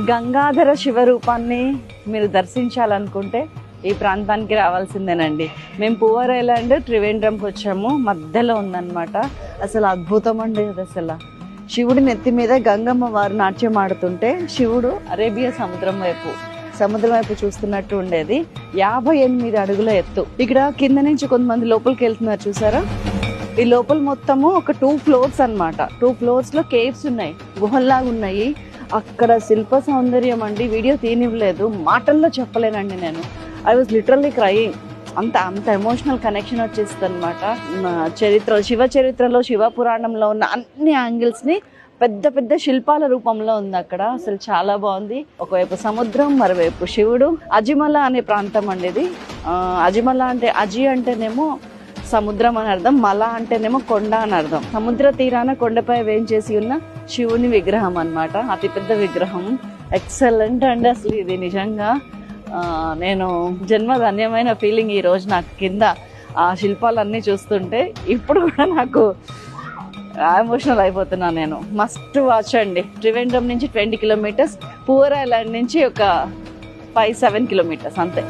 గంగాధర శివరూపాన్ని మీరు దర్శించాలనుకుంటే ఈ ప్రాంతానికి రావాల్సిందేనండి. మేము పూవర్ ఐలాండ్ త్రివేంద్రంకి వచ్చాము, మధ్యలో ఉందన్నమాట. అసలు అద్భుతం అండి అది. అసలు శివుడి నెత్తి మీద గంగమ్మ వారు నాట్యం ఆడుతుంటే శివుడు అరేబియా సముద్రం వైపు చూస్తున్నట్టు ఉండేది. 58 అడుగుల ఎత్తు. ఇక్కడ కింద నుంచి కొంతమంది లోపలికి వెళ్తున్నారు చూసారా. ఈ లోపల మొత్తము ఒక 2 floors అన్నమాట. 2 floors లో కేవ్స్ ఉన్నాయి, గుహల్లాగా ఉన్నాయి. అక్కడ శిల్ప సౌందర్యం అండి, వీడియో తీనివ్వలేదు, మాటల్లో చెప్పలేనండి నేను. I was literally crying. అంత ఎమోషనల్ కనెక్షన్ వచ్చేస్తుంది అనమాట. శివ చరిత్రలో, శివ పురాణంలో ఉన్న అన్ని యాంగిల్స్ని పెద్ద పెద్ద శిల్పాల రూపంలో ఉంది అక్కడ. అసలు చాలా బాగుంది. ఒకవైపు సముద్రం, మరోవైపు శివుడు. అజిమల అనే ప్రాంతం అండి ఇది. అజిమల అంటే, అజి అంటేనేమో సముద్రం అని అర్థం, మల అంటేనేమో కొండ అని అర్థం. సముద్ర తీరాన కొండపై వేయించేసి ఉన్న శివుని విగ్రహం అన్నమాట. అతిపెద్ద విగ్రహం. ఎక్సలెంట్ అండి అసలు ఇది నిజంగా. నేను జన్మధన్యమైన ఫీలింగ్ ఈ రోజు నాకు కింద ఆ శిల్పాలన్నీ చూస్తుంటే. ఇప్పుడు కూడా నాకు ఎమోషనల్ అయిపోతున్నాను నేను. మస్ట్ వాచ్ అండి. త్రివేంద్రం నుంచి 20 kilometers, పూవర్ ఐలాండ్ నుంచి ఒక 5-7 kilometers అంతే.